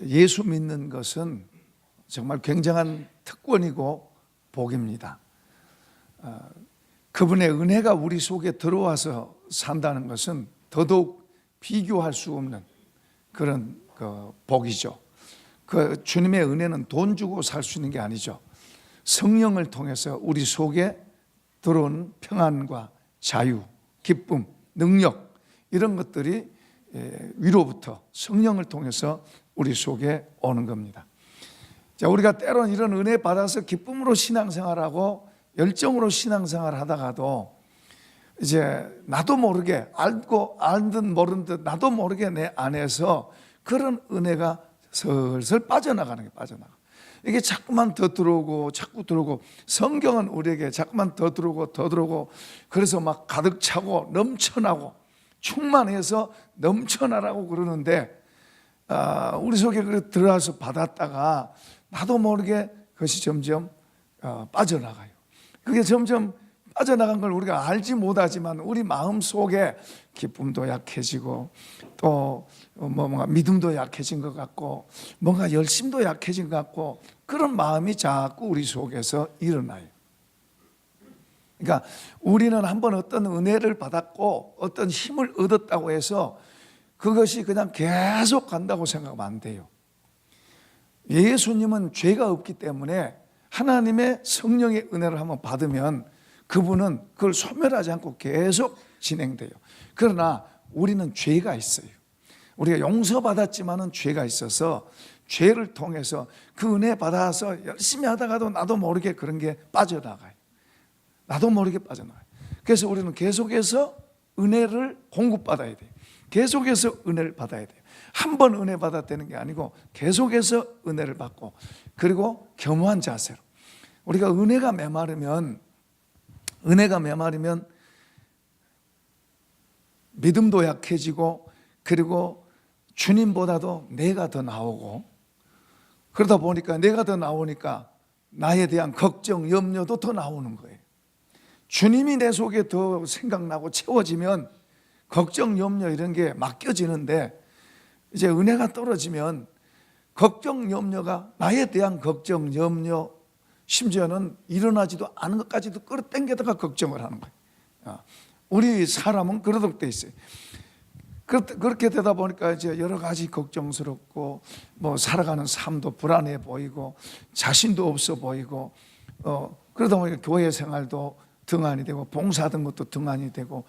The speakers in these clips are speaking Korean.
예수 믿는 것은 정말 굉장한 특권이고 복입니다. 그분의 은혜가 우리 속에 들어와서 산다는 것은 더더욱 비교할 수 없는 그런 복이죠. 그 주님의 은혜는 돈 주고 살 수 있는 게 아니죠. 성령을 통해서 우리 속에 들어온 평안과 자유, 기쁨, 능력, 이런 것들이 위로부터 성령을 통해서 우리 속에 오는 겁니다. 자, 우리가 때론 이런 은혜 받아서 기쁨으로 신앙생활하고 열정으로 신앙생활 하다가도 이제 나도 모르게 알 듯 모른 듯 나도 모르게 내 안에서 그런 은혜가 슬슬 빠져나가는 게 빠져나가. 이게 자꾸만 더 들어오고 자꾸 들어오고, 성경은 우리에게 자꾸만 더 들어오고 그래서 막 가득 차고 넘쳐나고 충만해서 넘쳐나라고 그러는데, 우리 속에 그래 들어와서 받았다가 나도 모르게 그것이 점점 빠져나가요. 그게 점점 빠져나간 걸 우리가 알지 못하지만 우리 마음 속에 기쁨도 약해지고 또 뭔가 믿음도 약해진 것 같고 뭔가 열심도 약해진 것 같고, 그런 마음이 자꾸 우리 속에서 일어나요. 그러니까 우리는 한번 어떤 은혜를 받았고 어떤 힘을 얻었다고 해서 그것이 그냥 계속 간다고 생각하면 안 돼요. 예수님은 죄가 없기 때문에 하나님의 성령의 은혜를 한번 받으면 그분은 그걸 소멸하지 않고 계속 진행돼요. 그러나 우리는 죄가 있어요. 우리가 용서받았지만은 죄가 있어서 죄를 통해서 그 은혜 받아서 열심히 하다가도 나도 모르게 그런 게 빠져나가요. 나도 모르게 빠져나가요. 그래서 우리는 계속해서 은혜를 공급받아야 돼요. 계속해서 은혜를 받아야 돼요. 한 번 은혜 받았다는 게 아니고 계속해서 은혜를 받고, 그리고 겸허한 자세로. 우리가 은혜가 메마르면 믿음도 약해지고, 그리고 주님보다도 내가 더 나오고, 그러다 보니까 내가 더 나오니까 나에 대한 걱정, 염려도 더 나오는 거예요. 주님이 내 속에 더 생각나고 채워지면 걱정, 염려 이런 게 맡겨지는데, 이제 은혜가 떨어지면 걱정, 염려가, 나에 대한 걱정, 염려, 심지어는 일어나지도 않은 것까지도 끌어당겨다가 걱정을 하는 거예요. 우리 사람은 그러도록 돼 있어요. 그렇게 되다 보니까 이제 여러 가지 걱정스럽고, 뭐 살아가는 삶도 불안해 보이고, 자신도 없어 보이고, 그러다 보니까 교회 생활도 등한이 되고, 봉사하던 것도 등한이 되고,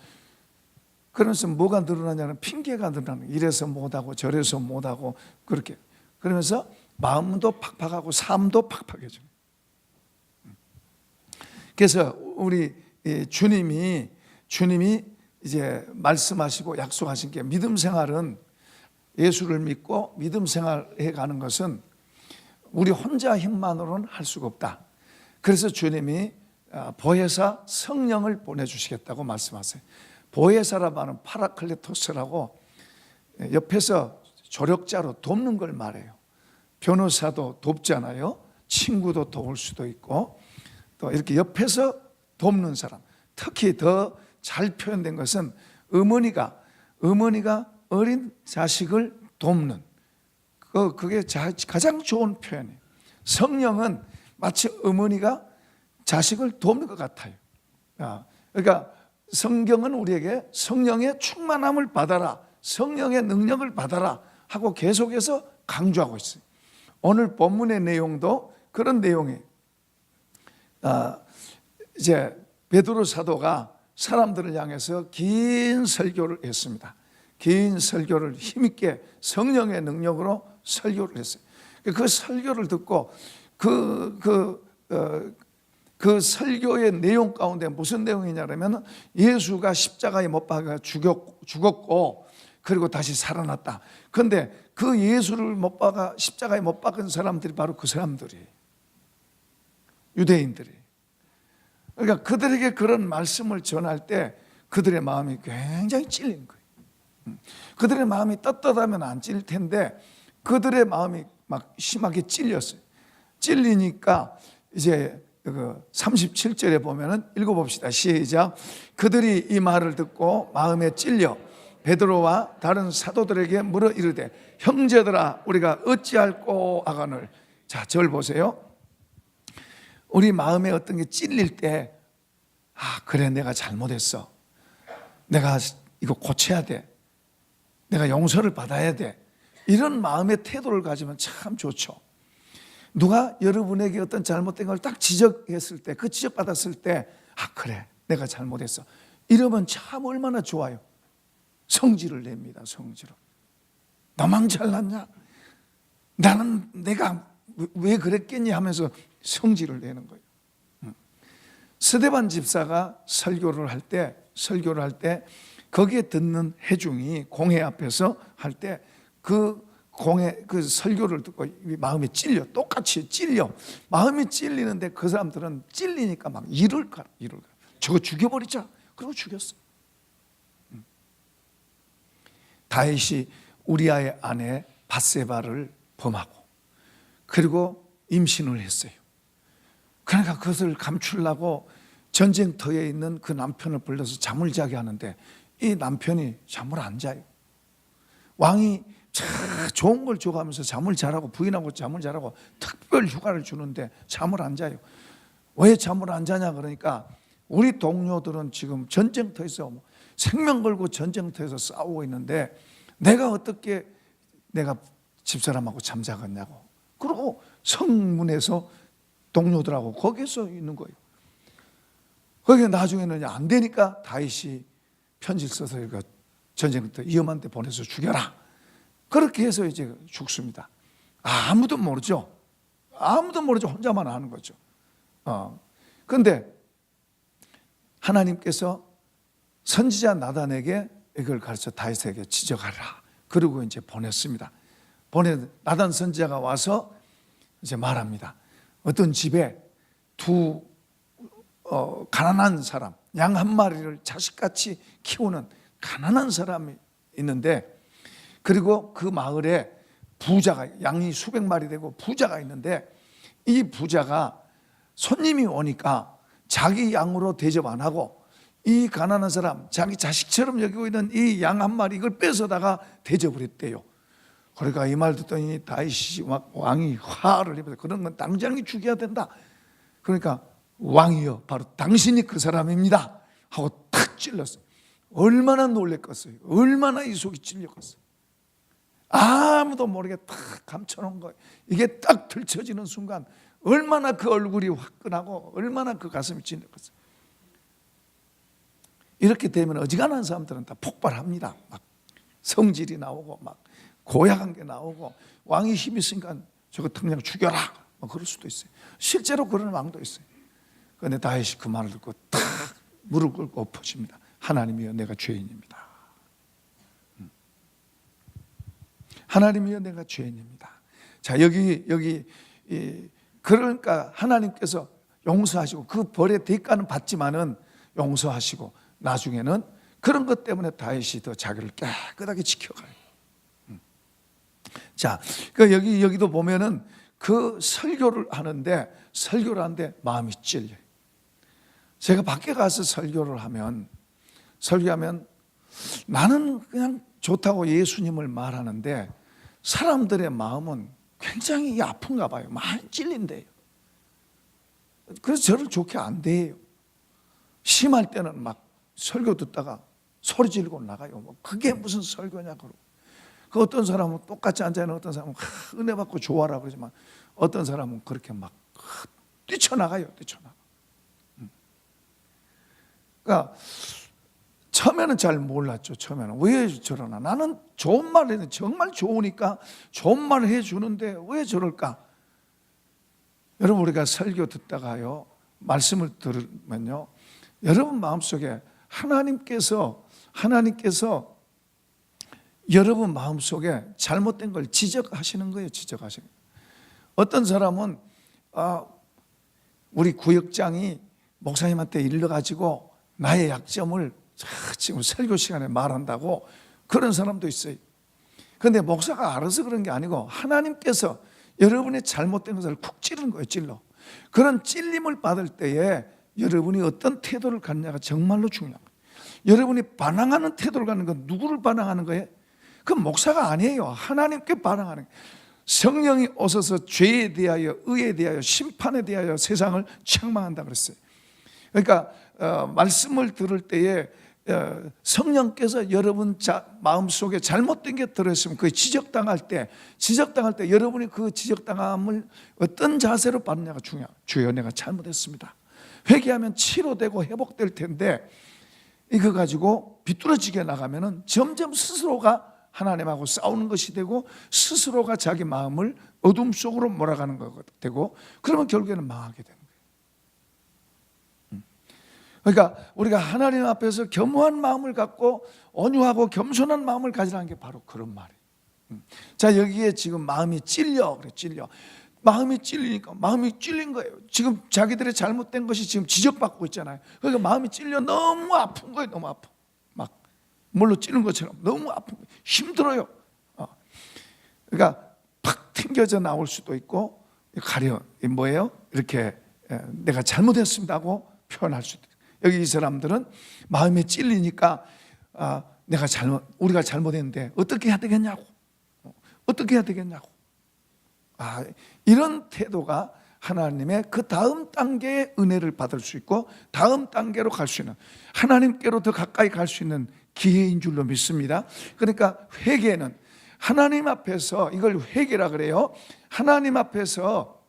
그러면서 뭐가 늘어나냐면 핑계가 늘어나는 거예요. 이래서 못하고 저래서 못하고, 그렇게. 그러면서 마음도 팍팍하고 삶도 팍팍해져요. 그래서 우리 주님이 이제 말씀하시고 약속하신 게, 믿음 생활은, 예수를 믿고 믿음 생활해 가는 것은 우리 혼자 힘만으로는 할 수가 없다. 그래서 주님이 보혜사 성령을 보내주시겠다고 말씀하세요. 보혜사라고 하는 파라클레토스라고 옆에서 조력자로 돕는 걸 말해요. 변호사도 돕잖아요. 친구도 도울 수도 있고, 또 이렇게 옆에서 돕는 사람. 특히 더 잘 표현된 것은 어머니가 어린 자식을 돕는, 그게 가장 좋은 표현이에요. 성령은 마치 어머니가 자식을 돕는 것 같아요. 그러니까 성경은 우리에게 성령의 충만함을 받아라, 성령의 능력을 받아라 하고 계속해서 강조하고 있어요. 오늘 본문의 내용도 그런 내용이에요. 이제 베드로 사도가 사람들을 향해서 긴 설교를 했습니다. 긴 설교를 힘있게 성령의 능력으로 설교를 했어요. 그 설교를 듣고 그 설교의 내용 가운데 무슨 내용이냐면, 예수가 십자가에 못 박아 죽었고 그리고 다시 살아났다. 그런데 그 예수를 십자가에 못 박은 사람들이 바로 그 사람들이에요. 유대인들이. 그러니까 그들에게 그런 말씀을 전할 때 그들의 마음이 굉장히 찔린 거예요. 그들의 마음이 떳떳하면 안 찔릴 텐데 그들의 마음이 막 심하게 찔렸어요. 찔리니까 이제 37절에 보면은 읽어봅시다. 시작. 그들이 이 말을 듣고 마음에 찔려 베드로와 다른 사도들에게 물어 이르되 형제들아 우리가 어찌할꼬 하거늘. 자, 저를 보세요. 우리 마음에 어떤 게 찔릴 때 그래 내가 잘못했어, 내가 이거 고쳐야 돼, 내가 용서를 받아야 돼, 이런 마음의 태도를 가지면 참 좋죠. 누가 여러분에게 어떤 잘못된 걸 딱 지적했을 때, 그 지적받았을 때 그래 내가 잘못했어, 이러면 참 얼마나 좋아요. 성질을 냅니다. 성질을. 나만 잘났냐, 나는 내가 왜 그랬겠니 하면서 성질을 내는 거예요. 스데반 집사가 설교를 할 때 거기에 듣는 회중이 공회 앞에서 할 때 그 공회 그 설교를 듣고 마음이 찔려, 똑같이 찔려. 마음이 찔리는데 그 사람들은 찔리니까 막 이를 가라. 저거 죽여버리자. 그리고 죽였어. 다윗이 우리아의 아내 밧세바를 범하고 그리고 임신을 했어요. 그러니까 그것을 감추려고 전쟁터에 있는 그 남편을 불러서 잠을 자게 하는데 이 남편이 잠을 안 자요. 왕이 좋은 걸 줘가면서 잠을 자라고, 부인하고 잠을 자라고 특별 휴가를 주는데 잠을 안 자요. 왜 잠을 안 자냐 그러니까 우리 동료들은 지금 전쟁터에서 생명 걸고 전쟁터에서 싸우고 있는데 내가 어떻게 내가 집사람하고 잠자겠냐고. 그리고 성문에서 동료들하고 거기서 있는 거예요. 거기 나중에는 안 되니까 다윗이 편지를 써서 이거 전쟁터 위험한 데 보내서 죽여라. 그렇게 해서 이제 죽습니다. 아무도 모르죠. 아무도 모르죠. 혼자만 아는 거죠. 그런데 하나님께서 선지자 나단에게 이걸 가르쳐 다윗에게 지적하라. 그리고 이제 보냈습니다. 나단 선지자가 와서 이제 말합니다. 어떤 집에 두 가난한 사람, 양 한 마리를 자식같이 키우는 가난한 사람이 있는데, 그리고 그 마을에 부자가, 양이 수백 마리 되고 부자가 있는데, 이 부자가 손님이 오니까 자기 양으로 대접 안 하고 이 가난한 사람, 자기 자식처럼 여기고 있는 이 양 한 마리 이걸 뺏어다가 대접을 했대요. 그러니까 이 말 듣더니 다윗이 왕이 화를 입어서 그런 건 당장에 죽여야 된다. 그러니까 왕이여 바로 당신이 그 사람입니다 하고 탁 찔렀어요. 얼마나 놀랬겠어요. 얼마나 이 속이 찔렸겠어요. 아무도 모르게 탁 감춰놓은 거예요. 이게 딱 들춰지는 순간 얼마나 그 얼굴이 화끈하고 얼마나 그 가슴이 찔렸겠어요. 이렇게 되면 어지간한 사람들은 다 폭발합니다. 막 성질이 나오고 막 고약한 게 나오고, 왕이 힘이 있으니까 저거 그냥 죽여라 그럴 수도 있어요. 실제로 그런 왕도 있어요. 그런데 다윗이 그 말을 듣고 탁 무릎 꿇고 엎어집니다. 하나님이여 내가 죄인입니다. 하나님이여 내가 죄인입니다. 자, 여기 그러니까 하나님께서 용서하시고 그 벌의 대가는 받지만은 용서하시고 나중에는 그런 것 때문에 다윗이 더 자기를 깨끗하게 지켜가요. 자, 그 여기도 보면은 그 설교를 하는데 마음이 찔려요. 제가 밖에 가서 설교하면 나는 그냥 좋다고 예수님을 말하는데 사람들의 마음은 굉장히 아픈가 봐요. 많이 찔린대요. 그래서 저를 좋게 안 대요. 심할 때는 막 설교 듣다가 소리 지르고 나가요. 그게 무슨 설교냐 그러고. 그 어떤 사람은 똑같이 앉아있는 어떤 사람은 은혜 받고 좋아라 그러지만 어떤 사람은 그렇게 막 뛰쳐나가요. 그러니까 처음에는 잘 몰랐죠. 처음에는 왜 저러나, 나는 좋은 말 해는 정말 좋으니까 좋은 말을 해주는데 왜 저럴까. 여러분, 우리가 설교 듣다가요 말씀을 들으면요 여러분 마음속에 하나님께서 여러분 마음속에 잘못된 걸 지적하시는 거예요. 지적하시는 거예요. 어떤 사람은 우리 구역장이 목사님한테 일러가지고 나의 약점을 지금 설교 시간에 말한다고 그런 사람도 있어요. 그런데 목사가 알아서 그런 게 아니고 하나님께서 여러분의 잘못된 것을 쿡 찌르는 거예요. 찔러. 그런 찔림을 받을 때에 여러분이 어떤 태도를 갖냐가 정말로 중요한 거예요. 여러분이 반항하는 태도를 갖는 건 누구를 반항하는 거예요? 그 목사가 아니에요. 하나님께 반항하는 거예요. 성령이 오셔서 죄에 대하여, 의에 대하여, 심판에 대하여 세상을 책망한다 그랬어요. 그러니까 말씀을 들을 때에 성령께서 여러분 마음속에 잘못된 게 들어있으면 그 지적당할 때 여러분이 그 지적당함을 어떤 자세로 받느냐가 중요해요. 주여, 내가 잘못했습니다. 회개하면 치료되고 회복될 텐데 이거 가지고 비뚤어지게 나가면은 점점 스스로가 하나님하고 싸우는 것이 되고 스스로가 자기 마음을 어둠 속으로 몰아가는 것 되고, 그러면 결국에는 망하게 되는 거예요. 그러니까 우리가 하나님 앞에서 겸허한 마음을 갖고 온유하고 겸손한 마음을 가지라는 게 바로 그런 말이에요. 자, 여기에 지금 마음이 찔려 그래. 찔려. 마음이 찔리니까 마음이 찔린 거예요. 지금 자기들의 잘못된 것이 지금 지적받고 있잖아요. 그러니까 마음이 찔려 너무 아픈 거예요. 너무 아파. 막 물로 찌는 것처럼 너무 아픈 거예요. 힘들어요. 그러니까 팍 튕겨져 나올 수도 있고, 가려 뭐예요? 이렇게 내가 잘못했습니다 하고 표현할 수도 있고. 여기 이 사람들은 마음이 찔리니까 우리가 잘못했는데 어떻게 해야 되겠냐고, 어떻게 해야 되겠냐고. 이런 태도가 하나님의 그 다음 단계의 은혜를 받을 수 있고 다음 단계로 갈 수 있는, 하나님께로 더 가까이 갈 수 있는 기회인 줄로 믿습니다. 그러니까 회개는 하나님 앞에서, 이걸 회개라 그래요. 하나님 앞에서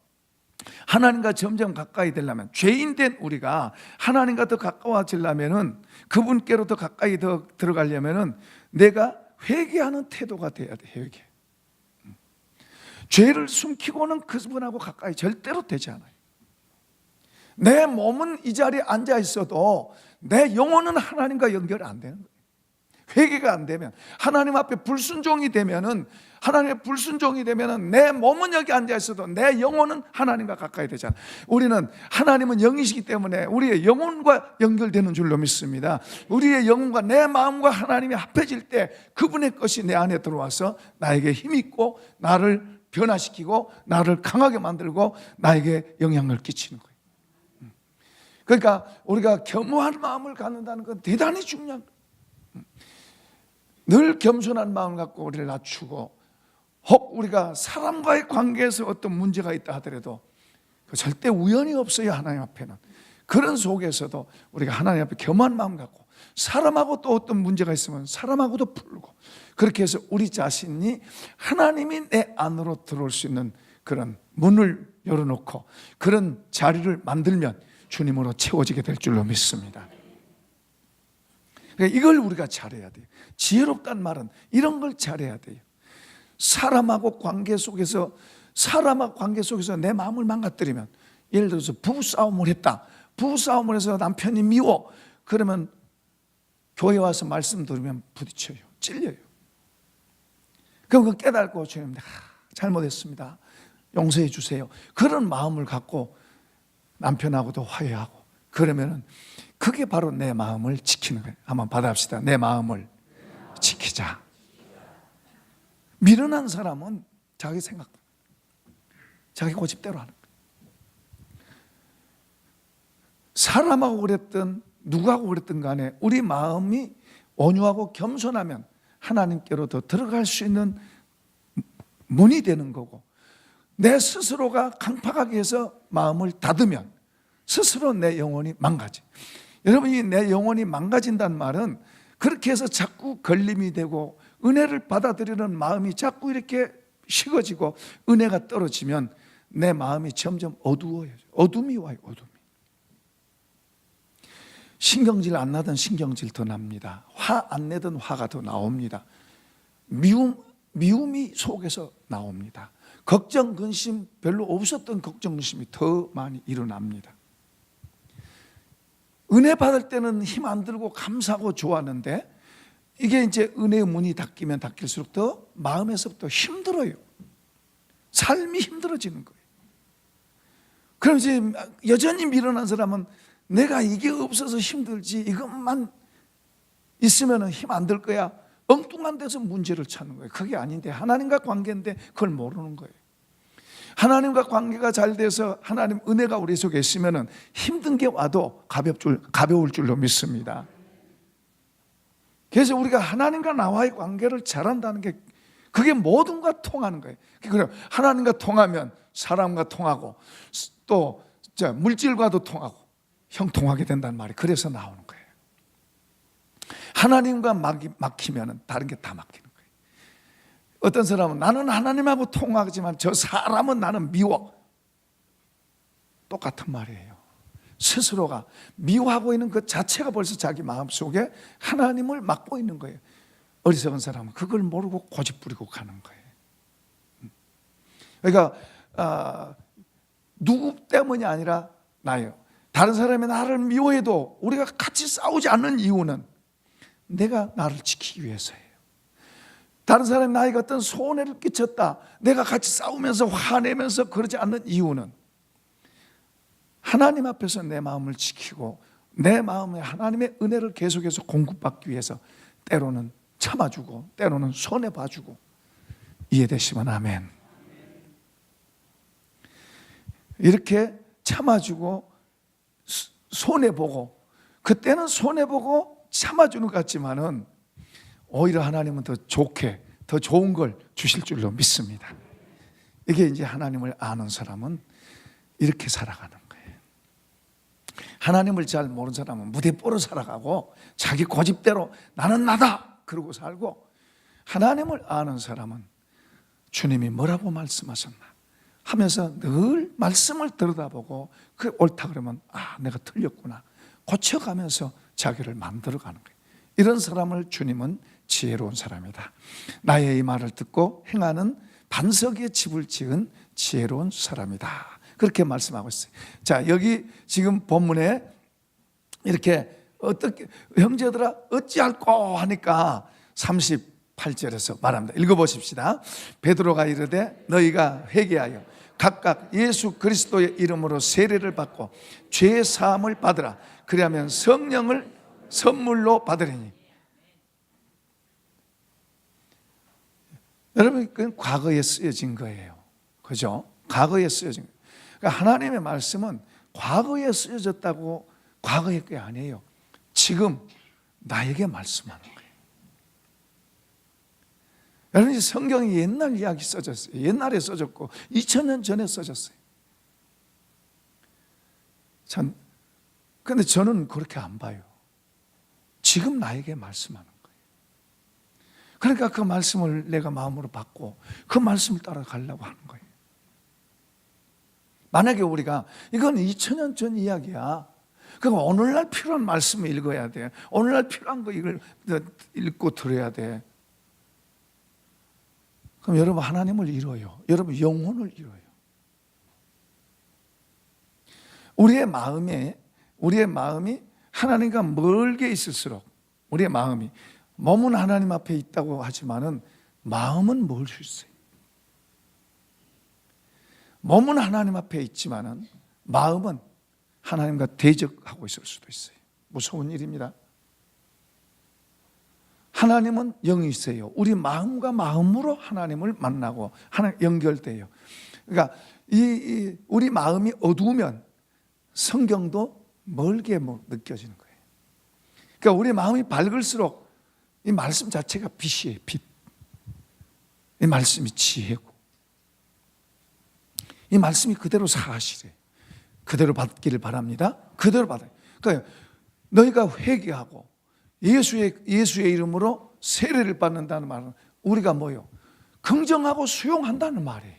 하나님과 점점 가까이 되려면, 죄인된 우리가 하나님과 더 가까워지려면은, 그분께로 더 가까이 더 들어가려면은 내가 회개하는 태도가 돼야 돼. 회개. 죄를 숨기고는 그분하고 가까이 절대로 되지 않아요. 내 몸은 이 자리에 앉아 있어도 내 영혼은 하나님과 연결이 안 되는 거예요. 회개가 안 되면, 하나님 앞에 불순종이 되면은, 하나님의 불순종이 되면은 내 몸은 여기 앉아 있어도 내 영혼은 하나님과 가까이 되잖아. 우리는, 하나님은 영이시기 때문에 우리의 영혼과 연결되는 줄로 믿습니다. 우리의 영혼과 내 마음과 하나님이 합해질 때 그분의 것이 내 안에 들어와서 나에게 힘있고 나를 변화시키고 나를 강하게 만들고 나에게 영향을 끼치는 거예요. 그러니까 우리가 겸허한 마음을 갖는다는 건 대단히 중요한 거예요. 늘 겸손한 마음을 갖고 우리를 낮추고, 혹 우리가 사람과의 관계에서 어떤 문제가 있다 하더라도 절대 우연이 없어요. 하나님 앞에는. 그런 속에서도 우리가 하나님 앞에 겸허한 마음 갖고, 사람하고 또 어떤 문제가 있으면 사람하고도 풀고, 그렇게 해서 우리 자신이 하나님이 내 안으로 들어올 수 있는 그런 문을 열어놓고 그런 자리를 만들면 주님으로 채워지게 될 줄로 믿습니다. 그러니까 이걸 우리가 잘해야 돼요. 지혜롭다는 말은 이런 걸 잘해야 돼요. 사람하고 관계 속에서 내 마음을 망가뜨리면, 예를 들어서 부부싸움을 했다. 부부싸움을 해서 남편이 미워. 그러면 교회 와서 말씀 들으면 부딪혀요. 찔려요. 그럼 그 깨닫고 주님, 잘못했습니다. 용서해 주세요. 그런 마음을 갖고 남편하고도 화해하고, 그러면은 그게 바로 내 마음을 지키는 거예요. 한번 받아봅시다. 내 마음을 지키자. 미련한 사람은 자기 생각, 자기 고집대로 하는 거예요. 사람하고 그랬든 누구하고 그랬든 간에 우리 마음이 온유하고 겸손하면 하나님께로 더 들어갈 수 있는 문이 되는 거고, 내 스스로가 강팍하게 해서 마음을 닫으면 스스로 내 영혼이 망가져. 여러분이 내 영혼이 망가진다는 말은 그렇게 해서 자꾸 걸림이 되고 은혜를 받아들이는 마음이 자꾸 이렇게 식어지고 은혜가 떨어지면 내 마음이 점점 어두워요. 어둠이 와요. 어둠이. 신경질 안 나던 신경질 더 납니다. 화 안 내던 화가 더 나옵니다. 미움이 속에서 나옵니다. 걱정, 근심, 별로 없었던 걱정, 근심이 더 많이 일어납니다. 은혜 받을 때는 힘 안 들고 감사하고 좋았는데, 이게 이제 은혜의 문이 닫히면 닫힐수록 더 마음에서부터 힘들어요. 삶이 힘들어지는 거예요. 그럼 이제 여전히 미련한 사람은 내가 이게 없어서 힘들지, 이것만 있으면 힘 안 들 거야, 엉뚱한 데서 문제를 찾는 거예요. 그게 아닌데, 하나님과 관계인데 그걸 모르는 거예요. 하나님과 관계가 잘 돼서 하나님 은혜가 우리 속에 있으면 힘든 게 와도 가벼울 줄로 믿습니다. 그래서 우리가 하나님과 나와의 관계를 잘한다는 게 그게 모든과 통하는 거예요. 그래요. 하나님과 통하면 사람과 통하고 또 물질과도 통하고 형통하게 된다는 말이 그래서 나오는 거예요. 하나님과 막히면 다른 게 다 막히는 거예요. 어떤 사람은 나는 하나님하고 통하지만 저 사람은 나는 미워. 똑같은 말이에요. 스스로가 미워하고 있는 그 자체가 벌써 자기 마음속에 하나님을 막고 있는 거예요. 어리석은 사람은 그걸 모르고 고집부리고 가는 거예요. 그러니까 누구 때문이 아니라 나예요. 다른 사람이 나를 미워해도 우리가 같이 싸우지 않는 이유는 내가 나를 지키기 위해서예요. 다른 사람이 나에게 어떤 손해를 끼쳤다, 내가 같이 싸우면서 화내면서 그러지 않는 이유는 하나님 앞에서 내 마음을 지키고 내 마음에 하나님의 은혜를 계속해서 공급받기 위해서 때로는 참아주고 때로는 손해봐주고. 이해되시면 아멘. 이렇게 참아주고 손해보고, 그때는 손해보고 참아주는 것 같지만은 오히려 하나님은 더 좋게 더 좋은 걸 주실 줄로 믿습니다. 이게 이제 하나님을 아는 사람은 이렇게 살아가는 거예요. 하나님을 잘 모르는 사람은 무대뽀로 살아가고 자기 고집대로 나는 나다 그러고 살고, 하나님을 아는 사람은 주님이 뭐라고 말씀하셨나 하면서 늘 말씀을 들여다보고 그 옳다 그러면 내가 틀렸구나 고쳐가면서 자기를 만들어가는 거예요. 이런 사람을 주님은 지혜로운 사람이다. 나의 이 말을 듣고 행하는 반석의 집을 지은 지혜로운 사람이다. 그렇게 말씀하고 있어요. 자, 여기 지금 본문에 이렇게 어떻게 형제들아 어찌할꼬 하니까 38절에서 말합니다. 읽어보십시다. 베드로가 이르되 너희가 회개하여 각각 예수 그리스도의 이름으로 세례를 받고 죄 사함을 받으라. 그리하면 성령을 선물로 받으리니. 여러분, 그건 과거에 쓰여진 거예요. 그죠? 과거에 쓰여진 거예요. 그러니까 하나님의 말씀은 과거에 쓰여졌다고 과거의 게 아니에요. 지금 나에게 말씀하는 거예요. 여러분, 성경이 옛날 이야기 써졌어요. 옛날에 써졌고 2000년 전에 써졌어요. 그런데 저는 그렇게 안 봐요. 지금 나에게 말씀하는 거예요. 그러니까 그 말씀을 내가 마음으로 받고 그 말씀을 따라가려고 하는 거예요. 만약에 우리가 이건 2000년 전 이야기야, 그럼 오늘날 필요한 말씀을 읽어야 돼. 오늘날 필요한 거 이걸 읽고 들어야 돼. 그럼 여러분 하나님을 잃어요. 여러분 영혼을 잃어요. 우리의 마음이 하나님과 멀게 있을수록 우리의 마음이, 몸은 하나님 앞에 있다고 하지만은 마음은 멀 수 있어요. 몸은 하나님 앞에 있지만은 마음은 하나님과 대적하고 있을 수도 있어요. 무서운 일입니다. 하나님은 영이세요. 우리 마음과 마음으로 하나님을 만나고 하나님 연결돼요. 그러니까 우리 마음이 어두우면 성경도 멀게 느껴지는 거예요. 그러니까 우리 마음이 밝을수록 이 말씀 자체가 빛이에요. 빛. 이 말씀이 지혜고 이 말씀이 그대로 사실이에요. 그대로 받기를 바랍니다. 그대로 받아요. 그러니까 너희가 회개하고 예수의 이름으로 세례를 받는다는 말은 우리가 뭐요? 긍정하고 수용한다는 말이에요.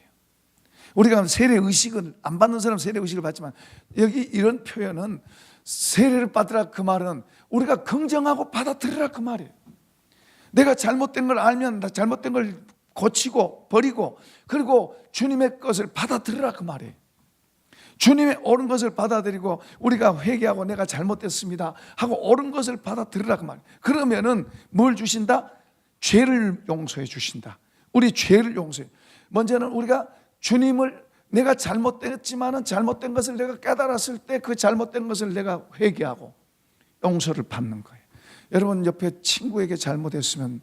우리가 세례 의식은 안 받는 사람 세례 의식을 받지만 여기 이런 표현은 세례를 받으라 그 말은 우리가 긍정하고 받아들이라 그 말이에요. 내가 잘못된 걸 알면 잘못된 걸 고치고 버리고 그리고 주님의 것을 받아들이라 그 말이에요. 주님의 옳은 것을 받아들이고 우리가 회개하고 내가 잘못됐습니다 하고 옳은 것을 받아들이라 그 말이에요. 그러면은 뭘 주신다? 죄를 용서해 주신다. 우리 죄를 용서해. 먼저는 우리가 주님을, 내가 잘못됐지만은 잘못된 것을 내가 깨달았을 때 그 잘못된 것을 내가 회개하고 용서를 받는 거예요. 여러분 옆에 친구에게 잘못했으면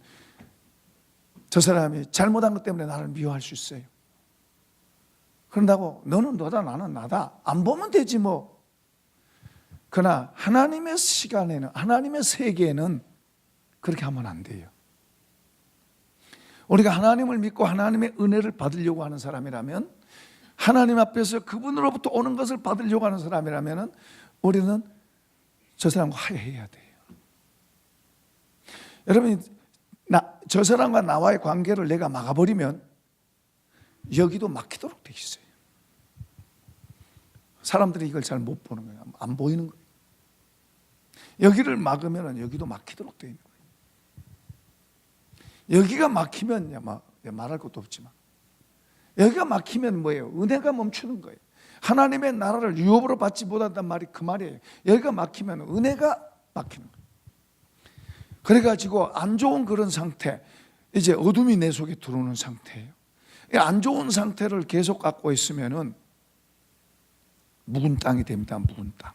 저 사람이 잘못한 것 때문에 나를 미워할 수 있어요. 그런다고 너는 너다 나는 나다 안 보면 되지 그러나 하나님의 시간에는, 하나님의 세계에는 그렇게 하면 안 돼요. 우리가 하나님을 믿고 하나님의 은혜를 받으려고 하는 사람이라면, 하나님 앞에서 그분으로부터 오는 것을 받으려고 하는 사람이라면 우리는 저 사람과 화해해야 돼요. 여러분, 저 사람과 나와의 관계를 내가 막아버리면 여기도 막히도록 돼 있어요. 사람들이 이걸 잘 못 보는 거예요. 안 보이는 거예요. 여기를 막으면 여기도 막히도록 돼 있는 거예요. 여기가 막히면 말할 것도 없지만, 여기가 막히면 뭐예요? 은혜가 멈추는 거예요. 하나님의 나라를 유업으로 받지 못한단 말이 그 말이에요. 여기가 막히면 은혜가 막히는 거예요. 그래가지고 안 좋은 그런 상태, 이제 어둠이 내 속에 들어오는 상태예요. 안 좋은 상태를 계속 갖고 있으면은 묵은 땅이 됩니다. 묵은 땅.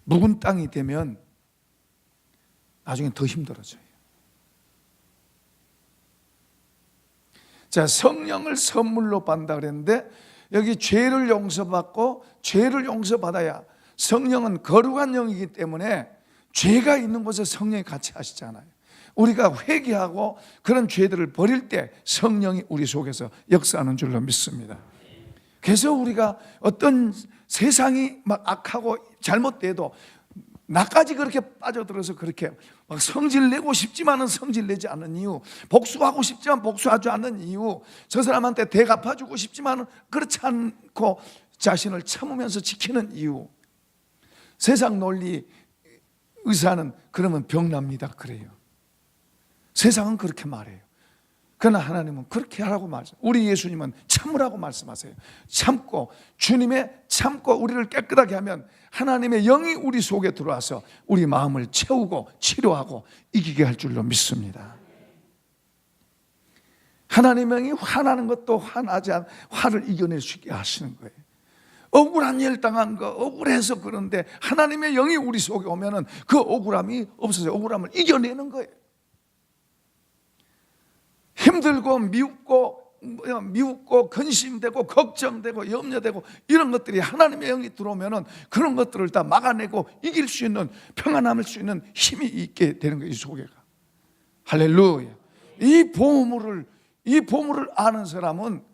묵은 땅이 되면 나중에 더 힘들어져요. 자, 성령을 선물로 받는다 그랬는데, 여기 죄를 용서받고, 죄를 용서받아야, 성령은 거룩한 영이기 때문에 죄가 있는 곳에 성령이 같이 하시잖아요. 우리가 회개하고 그런 죄들을 버릴 때 성령이 우리 속에서 역사하는 줄로 믿습니다. 그래서 우리가 어떤 세상이 막 악하고 잘못돼도 나까지 그렇게 빠져들어서 그렇게 막 성질 내고 싶지만은 성질 내지 않는 이유, 복수하고 싶지만 복수하지 않는 이유, 저 사람한테 대갚아주고 싶지만은 그렇지 않고 자신을 참으면서 지키는 이유, 세상 논리 의사는 그러면 병납니다 그래요. 세상은 그렇게 말해요. 그러나 하나님은 그렇게 하라고 말씀하세요. 우리 예수님은 참으라고 말씀하세요. 참고, 주님의 참고 우리를 깨끗하게 하면 하나님의 영이 우리 속에 들어와서 우리 마음을 채우고 치료하고 이기게 할 줄로 믿습니다. 하나님의 영이 화나는 것도 화나지 않, 화를 이겨낼 수 있게 하시는 거예요. 억울한 일 당한 거, 억울해서 그런데 하나님의 영이 우리 속에 오면은 그 억울함이 없어져요. 억울함을 이겨내는 거예요. 힘들고 미웃고 근심되고 걱정되고 염려되고 이런 것들이 하나님의 영이 들어오면은 그런 것들을 다 막아내고 이길 수 있는, 평안함을 수 있는 힘이 있게 되는 거예요. 이 속에가. 할렐루야. 이 보물을 아는 사람은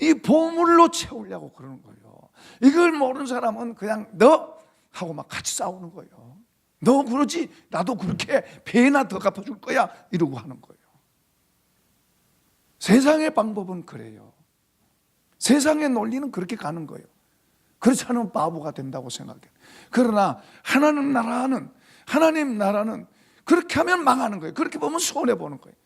이 보물로 채우려고 그러는 거예요. 이걸 모르는 사람은 그냥 너 하고 막 같이 싸우는 거예요. 너 그러지 나도 그렇게 배나 더 갚아줄 거야 이러고 하는 거예요. 세상의 방법은 그래요. 세상의 논리는 그렇게 가는 거예요. 그렇지 않으면 바보가 된다고 생각해요. 그러나 하나님 나라는 그렇게 하면 망하는 거예요. 그렇게 보면 손해보는 거예요.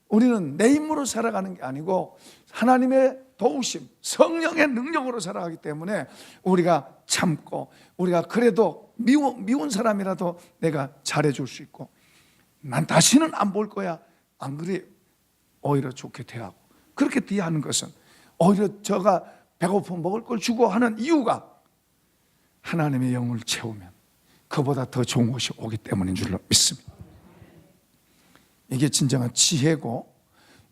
우리는 내 힘으로 살아가는 게 아니고 하나님의 도우심, 성령의 능력으로 살아가기 때문에 우리가 참고, 우리가 그래도 미운 사람이라도 내가 잘해줄 수 있고, 난 다시는 안 볼 거야, 안 그래, 오히려 좋게 대하고, 그렇게 대하는 것은 오히려 저가 배고프면 먹을 걸 주고 하는 이유가 하나님의 영을 채우면 그보다 더 좋은 것이 오기 때문인 줄로 믿습니다. 이게 진정한 지혜고,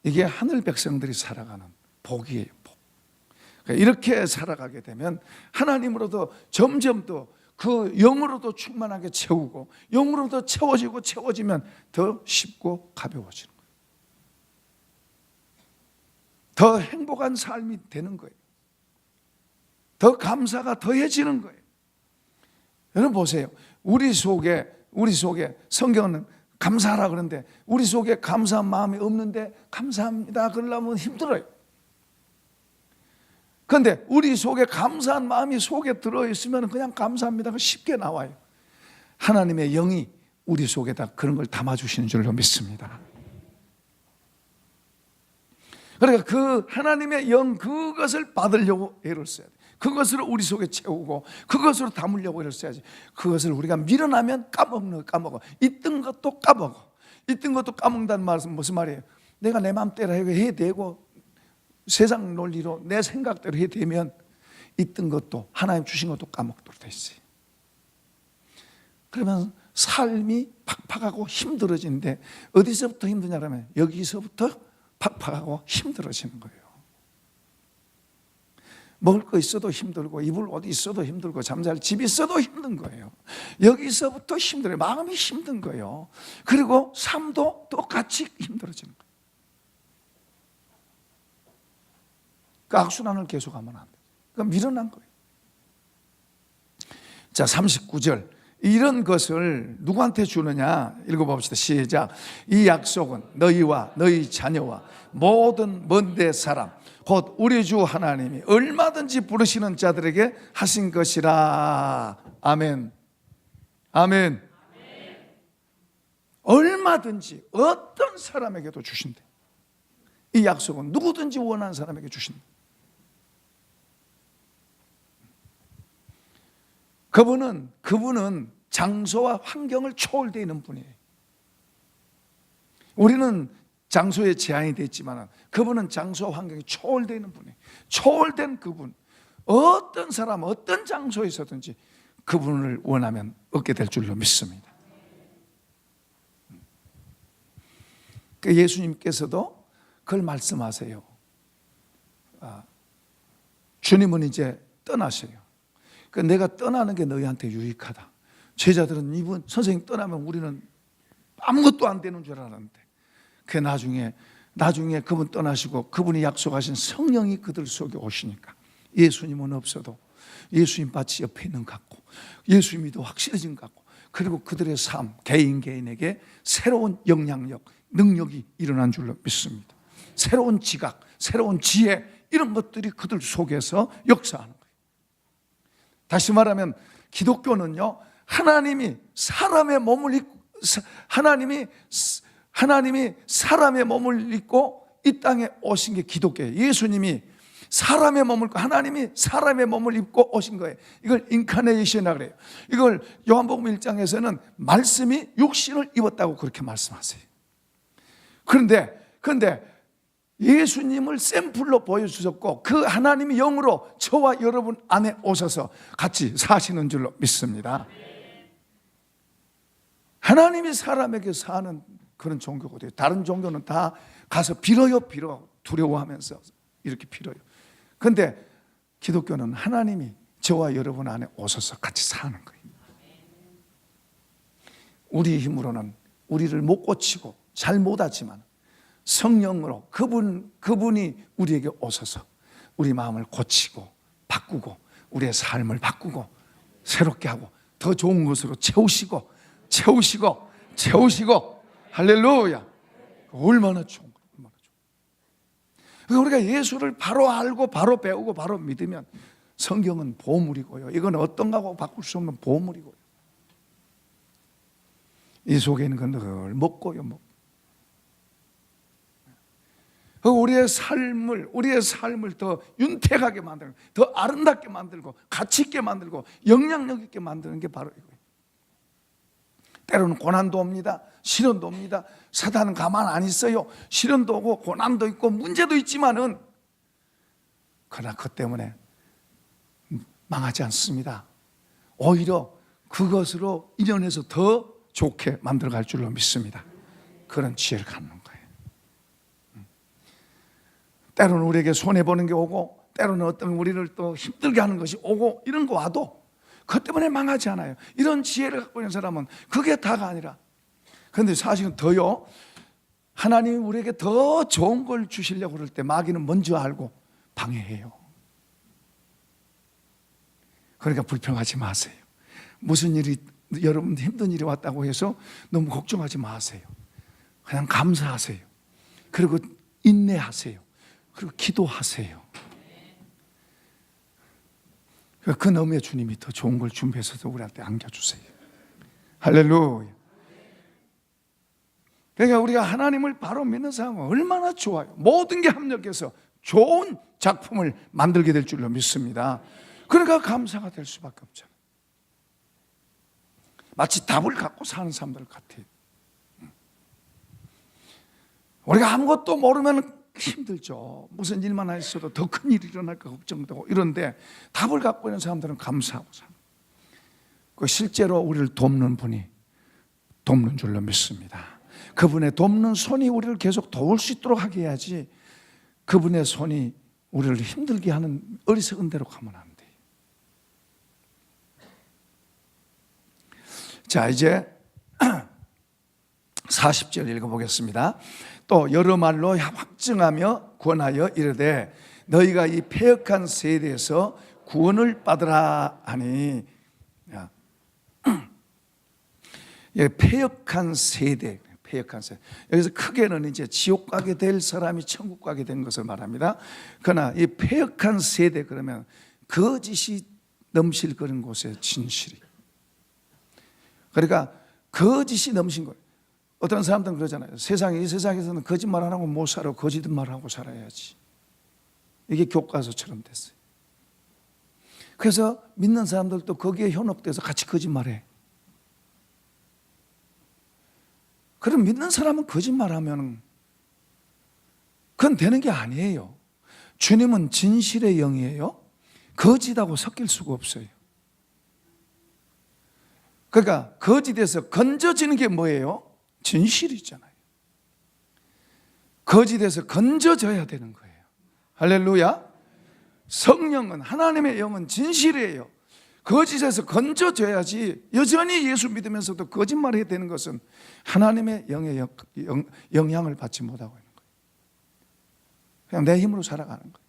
이게 하늘 백성들이 살아가는 복이에요. 복. 그러니까 이렇게 살아가게 되면 하나님으로도 점점 더 그 영으로도 충만하게 채우고, 영으로도 채워지면 더 쉽고 가벼워지는 거예요. 더 행복한 삶이 되는 거예요. 더 감사가 더해지는 거예요. 여러분 보세요. 우리 속에 성경은 감사하라 그러는데 우리 속에 감사한 마음이 없는데 감사합니다 그러려면 힘들어요. 그런데 우리 속에 감사한 마음이 속에 들어있으면 그냥 감사합니다가 쉽게 나와요. 하나님의 영이 우리 속에다 그런 걸 담아주시는 줄로 믿습니다. 그러니까 그 하나님의 영, 그것을 받으려고 애를 써야 돼. 그것을 우리 속에 채우고 그것으로 담으려고 애를 써야지. 그것을 우리가 밀어나면 까먹어. 있던 것도 까먹어. 있던 것도 까먹는다는 말은 무슨 말이에요? 내가 내 마음대로 해대고 세상 논리로 내 생각대로 해대면 있던 것도, 하나님 주신 것도 까먹도록 돼 있어요. 그러면 삶이 팍팍하고 힘들어지는데 어디서부터 힘드냐면 여기서부터 팍팍하고 힘들어지는 거예요. 먹을 거 있어도 힘들고, 입을 옷 있어도 힘들고, 잠잘 집 있어도 힘든 거예요. 여기서부터 힘들어요. 마음이 힘든 거예요. 그리고 삶도 똑같이 힘들어지는 거예요. 그 악순환을 계속하면 안 돼요. 그러니까 밀어난 거예요. 자, 39절. 이런 것을 누구한테 주느냐? 읽어봅시다. 시작. 이 약속은 너희와 너희 자녀와 모든 먼데 사람 곧 우리 주 하나님이 얼마든지 부르시는 자들에게 하신 것이라. 아멘. 아멘. 얼마든지 어떤 사람에게도 주신대. 이 약속은 누구든지 원하는 사람에게 주신다. 그분은 장소와 환경을 초월되어 있는 분이에요. 우리는 장소에 제한이 되어 있지만 그분은 장소와 환경이 초월되어 있는 분이에요. 초월된 그분, 어떤 사람, 어떤 장소에서든지 그분을 원하면 얻게 될 줄로 믿습니다. 예수님께서도 그걸 말씀하세요. 주님은 이제 떠나세요. 내가 떠나는 게 너희한테 유익하다. 제자들은 이분 선생님 떠나면 우리는 아무것도 안 되는 줄 알았는데, 그 나중에 그분 떠나시고 그분이 약속하신 성령이 그들 속에 오시니까 예수님은 없어도 예수님 밭이 옆에 있는 것 같고, 예수님이 더 확실해진 것 같고, 그리고 그들의 삶, 개인에게 새로운 영향력, 능력이 일어난 줄로 믿습니다. 새로운 지각, 새로운 지혜, 이런 것들이 그들 속에서 역사하는 거예요. 다시 말하면 기독교는요, 하나님이 사람의 몸을 입고 이 땅에 오신 게 기독교예요. 예수님이 사람의 몸을, 하나님이 사람의 몸을 입고 오신 거예요. 이걸 인카네이션이라고 그래요. 이걸 요한복음 1장에서는 말씀이 육신을 입었다고 그렇게 말씀하세요. 그런데 예수님을 샘플로 보여주셨고, 그 하나님이 영으로 저와 여러분 안에 오셔서 같이 사시는 줄로 믿습니다. 하나님이 사람에게 사는 그런 종교거든요. 다른 종교는 다 가서 빌어 두려워하면서 이렇게 빌어요. 그런데 기독교는 하나님이 저와 여러분 안에 오셔서 같이 사는 거예요. 우리 힘으로는 우리를 못 고치고 잘 못하지만 성령으로 그분이 우리에게 오셔서 우리 마음을 고치고 바꾸고 우리의 삶을 바꾸고 새롭게 하고 더 좋은 것으로 채우시고 할렐루야. 얼마나 좋은 거예요. 얼마나 좋은. 우리가 예수를 바로 알고 바로 배우고 바로 믿으면 성경은 보물이고요. 이건 어떤가고 바꿀 수 없는 보물이고요. 이 속에 있는 건 늘 먹고요. 우리의 삶을 더 윤택하게 만들고, 더 아름답게 만들고, 가치 있게 만들고, 영향력 있게 만드는 게 바로 이거예요. 때로는 고난도 옵니다. 시련도 옵니다. 사단은 가만 안 있어요. 시련도 오고 고난도 있고 문제도 있지만은, 그러나 그 때문에 망하지 않습니다. 오히려 그것으로 인연해서 더 좋게 만들어갈 줄로 믿습니다. 그런 지혜를 갖는 거예요. 때로는 우리에게 손해보는 게 오고, 때로는 어떤 우리를 또 힘들게 하는 것이 오고, 이런 거 와도 그것 때문에 망하지 않아요. 이런 지혜를 갖고 있는 사람은 그게 다가 아니라, 그런데 사실은 더요, 하나님이 우리에게 더 좋은 걸 주시려고 그럴 때 마귀는 먼저 알고 방해해요. 그러니까 불평하지 마세요. 무슨 일이, 여러분 힘든 일이 왔다고 해서 너무 걱정하지 마세요. 그냥 감사하세요. 그리고 인내하세요. 그리고 기도하세요. 그 너머에 주님이 더 좋은 걸 준비해서 우리한테 안겨주세요. 할렐루야. 그러니까 우리가 하나님을 바로 믿는 사람은 얼마나 좋아요. 모든 게 합력해서 좋은 작품을 만들게 될 줄로 믿습니다. 그러니까 감사가 될 수밖에 없잖아요. 마치 답을 갖고 사는 사람들 같아요. 우리가 아무것도 모르면 힘들죠. 무슨 일만 했어도 더 큰 일이 일어날까 걱정되고 이런데, 답을 갖고 있는 사람들은 감사하고 삽니다. 실제로 우리를 돕는 분이 돕는 줄로 믿습니다. 그분의 돕는 손이 우리를 계속 도울 수 있도록 하게 해야지, 그분의 손이 우리를 힘들게 하는 어리석은 대로 가면 안 돼요. 자, 이제 40절 읽어보겠습니다. 또 여러 말로 확증하며 권하여 이르되 너희가 이 패역한 세대에서 구원을 받으라 하니. 패역한 세대, 패역한 세대. 여기서 크게는 이제 지옥 가게 될 사람이 천국 가게 된 것을 말합니다. 그러나 이 패역한 세대 그러면 거짓이 넘실 그런 곳에 진실이. 그러니까 거짓이 넘신 거예요. 어떤 사람들은 그러잖아요. 이 세상에서는 거짓말 안 하고 못 살아. 거짓말 하고 살아야지. 이게 교과서처럼 됐어요. 그래서 믿는 사람들도 거기에 현혹돼서 같이 거짓말해. 그럼 믿는 사람은 거짓말하면 그건 되는 게 아니에요. 주님은 진실의 영이에요. 거짓하고 섞일 수가 없어요. 그러니까 거짓에서 건져지는 게 뭐예요? 진실이잖아요. 거짓에서 건져져야 되는 거예요. 할렐루야. 성령은, 하나님의 영은 진실이에요. 거짓에서 건져져야지. 여전히 예수 믿으면서도 거짓말해야 되는 것은 하나님의 영의 영향을 받지 못하고 있는 거예요. 그냥 내 힘으로 살아가는 거예요.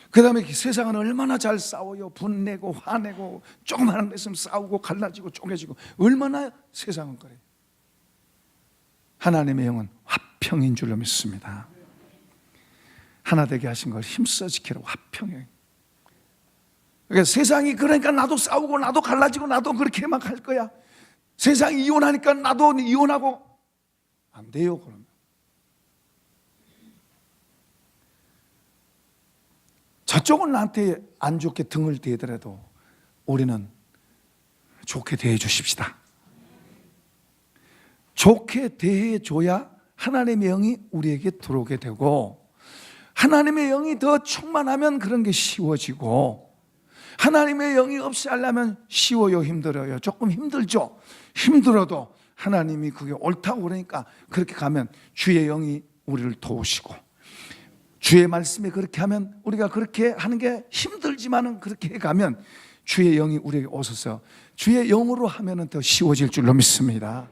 그 다음에 세상은 얼마나 잘 싸워요. 분내고 화내고 조그마한 데 있으면 싸우고 갈라지고 쪼개지고 얼마나 세상은 그래요. 하나님의 영은 화평인 줄로 믿습니다. 하나 되게 하신 걸 힘써 지키라고. 화평해. 그러니까 세상이 그러니까 나도 싸우고 나도 갈라지고 나도 그렇게 막 할 거야. 세상이 이혼하니까 나도 이혼하고 안 돼요. 그러면 저쪽은 나한테 안 좋게 등을 대더라도 우리는 좋게 대해 주십시다. 좋게 대해 줘야 하나님의 영이 우리에게 들어오게 되고, 하나님의 영이 더 충만하면 그런 게 쉬워지고, 하나님의 영이 없이 하려면 쉬워요, 힘들어요? 조금 힘들죠. 힘들어도 하나님이 그게 옳다고 그러니까 그렇게 가면 주의 영이 우리를 도우시고, 주의 말씀에 그렇게 하면 우리가 그렇게 하는 게 힘들지만은 그렇게 가면 주의 영이 우리에게 오셔서 주의 영으로 하면은 더 쉬워질 줄로 믿습니다.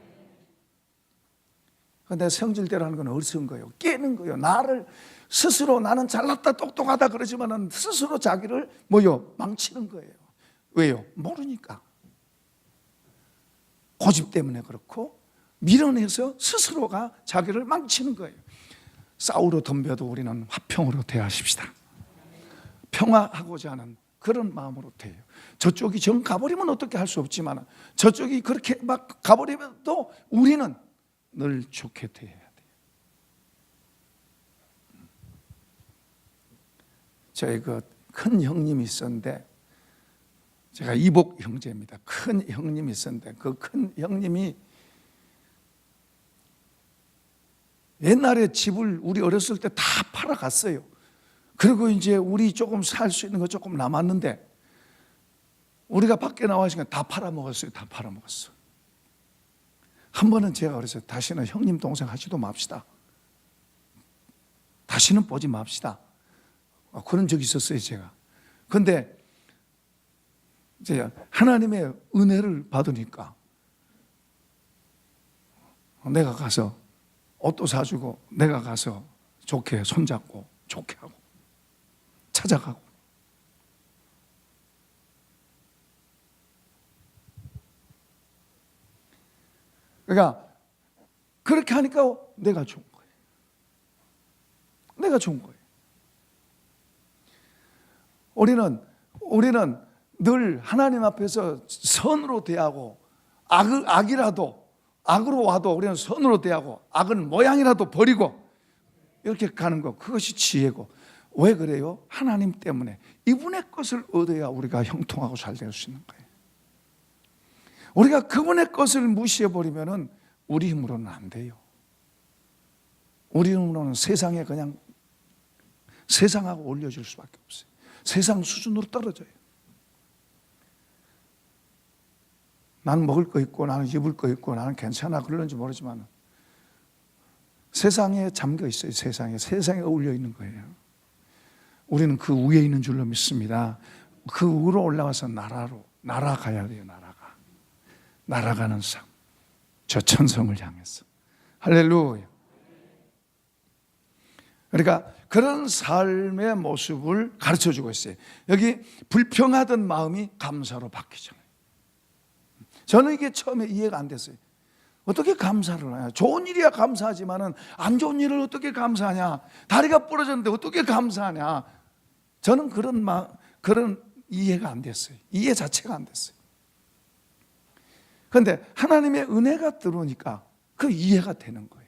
그런데 성질대로 하는 건 어리석은 거예요. 깨는 거예요. 나를 스스로 나는 잘났다 똑똑하다 그러지만은 스스로 자기를 망치는 거예요. 왜요? 모르니까. 고집 때문에 그렇고 밀어내서 스스로가 자기를 망치는 거예요. 싸우러 덤벼도 우리는 화평으로 대하십시다. 평화하고자 하는 그런 마음으로 대해요. 저쪽이 정 가버리면 어떻게 할 수 없지만 저쪽이 그렇게 막 가버리면도 우리는 늘 좋게 대해야 돼요. 저희 큰 형님이 있었는데, 제가 이복 형제입니다. 큰 형님이 있었는데 그 큰 형님이 옛날에 집을 우리 어렸을 때 다 팔아갔어요. 그리고 이제 우리 조금 살 수 있는 거 조금 남았는데 우리가 밖에 나와있으니까 다 팔아먹었어요. 다 팔아먹었어. 한 번은 제가 그랬어요. 다시는 형님 동생 하지도 맙시다. 다시는 보지 맙시다. 그런 적이 있었어요, 제가. 그런데 이제 하나님의 은혜를 받으니까 내가 가서 옷도 사주고 내가 가서 좋게 손잡고 좋게 하고 찾아가고. 그러니까 그렇게 하니까 내가 좋은 거예요. 내가 좋은 거예요. 우리는 늘 하나님 앞에서 선으로 대하고 악으로 와도 우리는 선으로 대하고 악은 모양이라도 버리고 이렇게 가는 거, 그것이 지혜고. 왜 그래요? 하나님 때문에 이분의 것을 얻어야 우리가 형통하고 잘 될 수 있는 거예요. 우리가 그분의 것을 무시해버리면 우리 힘으로는 안 돼요. 우리 힘으로는 세상에 그냥 세상하고 올려줄 수밖에 없어요. 세상 수준으로 떨어져요. 나는 먹을 거 있고 나는 입을 거 있고 나는 괜찮아 그러는지 모르지만 세상에 잠겨 있어요. 세상에 어울려 있는 거예요. 우리는 그 위에 있는 줄로 믿습니다. 그 위로 올라가서 날아가야 돼요. 날아가는 삶. 저 천성을 향해서. 할렐루야. 그러니까 그런 삶의 모습을 가르쳐주고 있어요. 여기 불평하던 마음이 감사로 바뀌잖아요. 저는 이게 처음에 이해가 안 됐어요. 어떻게 감사를 하냐? 좋은 일이야 감사하지만은 안 좋은 일을 어떻게 감사하냐? 다리가 부러졌는데 어떻게 감사하냐? 저는 그런 이해가 안 됐어요. 이해 자체가 안 됐어요. 그런데 하나님의 은혜가 들어오니까 그 이해가 되는 거예요.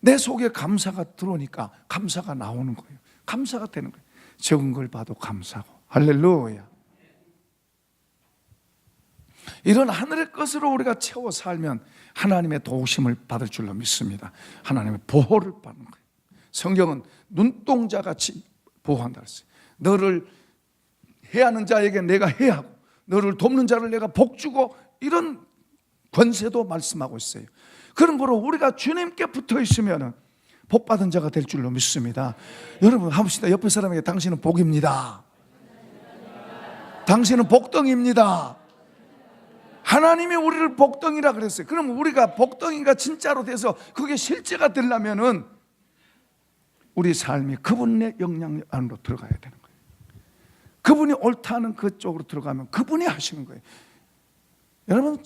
내 속에 감사가 들어오니까 감사가 나오는 거예요. 감사가 되는 거예요. 적은 걸 봐도 감사하고. 할렐루야. 이런 하늘의 것으로 우리가 채워 살면 하나님의 도우심을 받을 줄로 믿습니다. 하나님의 보호를 받는 거예요. 성경은 눈동자같이 보호한다 그랬어요. 너를 해하는 자에게 내가 해하고 너를 돕는 자를 내가 복주고, 이런 권세도 말씀하고 있어요. 그런 거로 우리가 주님께 붙어 있으면 복받은 자가 될 줄로 믿습니다. 여러분 합시다. 옆에 사람에게 당신은 복입니다. 당신은 복덩이입니다. 하나님이 우리를 복덩이라 그랬어요. 그럼 우리가 복덩이가 진짜로 돼서 그게 실제가 되려면은 우리 삶이 그분의 영향력 안으로 들어가야 되는 거예요. 그분이 옳다는 그쪽으로 들어가면 그분이 하시는 거예요. 여러분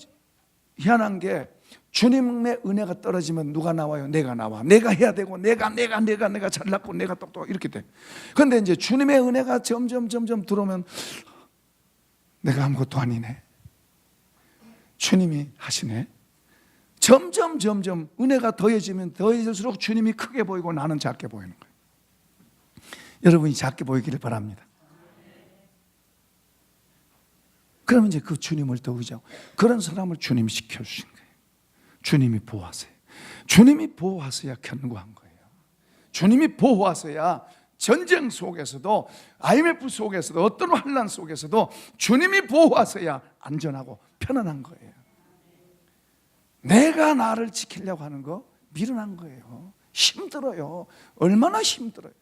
희한한 게 주님의 은혜가 떨어지면 누가 나와요? 내가 나와. 내가 해야 되고 내가 잘났고 내가 똑똑하고 이렇게 돼. 그런데 이제 주님의 은혜가 점점 들어오면 내가 아무것도 아니네. 주님이 하시네. 점점 은혜가 더해지면 더해질수록 주님이 크게 보이고 나는 작게 보이는 거예요. 여러분이 작게 보이기를 바랍니다. 그러면 이제 그 주님을 더 의지하고, 그런 사람을 주님이 지켜주신 거예요. 주님이 보호하세요. 주님이 보호하셔야 견고한 거예요. 주님이 보호하셔야 전쟁 속에서도, IMF 속에서도, 어떤 환난 속에서도 주님이 보호하셔야 안전하고 편안한 거예요. 내가 나를 지키려고 하는 거 미련한 거예요. 힘들어요. 얼마나 힘들어요.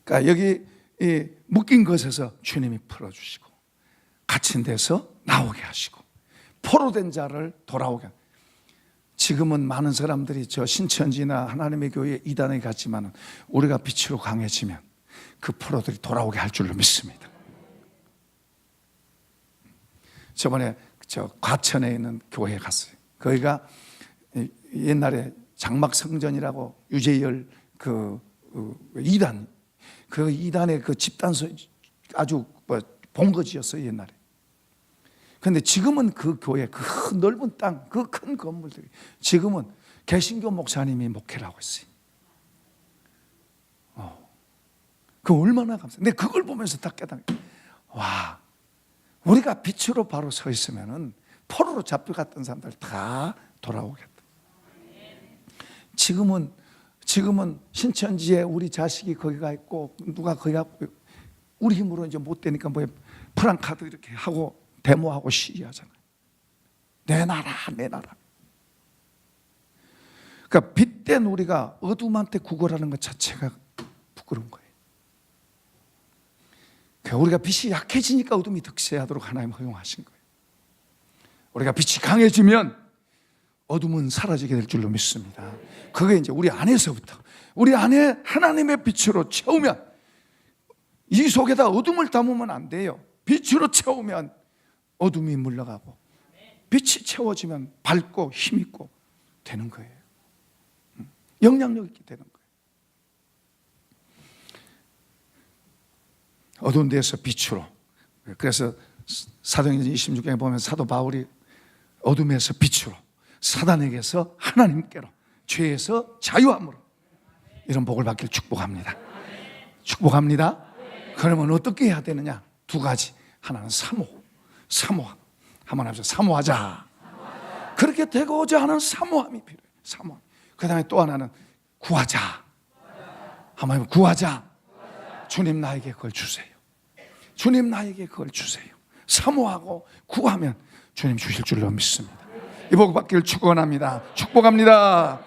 그러니까 여기 이 묶인 것에서 주님이 풀어주시고, 갇힌 데서 나오게 하시고, 포로된 자를 돌아오게 하시고. 지금은 많은 사람들이 저 신천지나 하나님의 교회에 이단에 갔지만 우리가 빛으로 강해지면 그 포로들이 돌아오게 할 줄로 믿습니다. 저번에 저 과천에 있는 교회에 갔어요. 거기가 옛날에 장막성전이라고 유재열 그 이단, 그 이단의 그 집단소 아주 본거지였어요 옛날에. 그런데 지금은 그 교회, 그 넓은 땅, 그 큰 건물들이 지금은 개신교 목사님이 목회를 하고 있어요. 그 얼마나 감사해요. 근데 그걸 보면서 딱 깨닫는 거예요. 와, 우리가 빛으로 바로 서 있으면은 포로로 잡혀갔던 사람들 다 돌아오겠다. 지금은 신천지에 우리 자식이 거기가 있고 누가 거기 가고 우리 힘으로 이제 못 되니까 뭐 프랑카드 이렇게 하고 데모하고 시위하잖아요. 내 나라. 그러니까 빛된 우리가 어둠한테 구걸하는 것 자체가 부끄러운 거예요. 그러니까 우리가 빛이 약해지니까 어둠이 득세하도록 하나님 허용하신 거예요. 우리가 빛이 강해지면 어둠은 사라지게 될 줄로 믿습니다. 그게 이제 우리 안에서부터, 우리 안에 하나님의 빛으로 채우면, 이 속에다 어둠을 담으면 안 돼요. 빛으로 채우면 어둠이 물러가고 빛이 채워지면 밝고 힘있고 되는 거예요. 영향력 있게 되는 거예요. 어두운 데에서 빛으로. 그래서 사도행전 26장에 보면 사도 바울이 어둠에서 빛으로, 사단에게서 하나님께로, 죄에서 자유함으로 이런 복을 받기를 축복합니다. 축복합니다. 그러면 어떻게 해야 되느냐? 두 가지. 하나는 사모함. 한번 하죠. 사모하자. 그렇게 되고자 하는 사모함이 필요해요. 사모함. 그 다음에 또 하나는 구하자. 한번 해보면 구하자. 주님 나에게 그걸 주세요. 주님 나에게 그걸 주세요. 사모하고 구하면 주님 주실 줄로 믿습니다. 이 복 받기를 축원합니다. 축복합니다.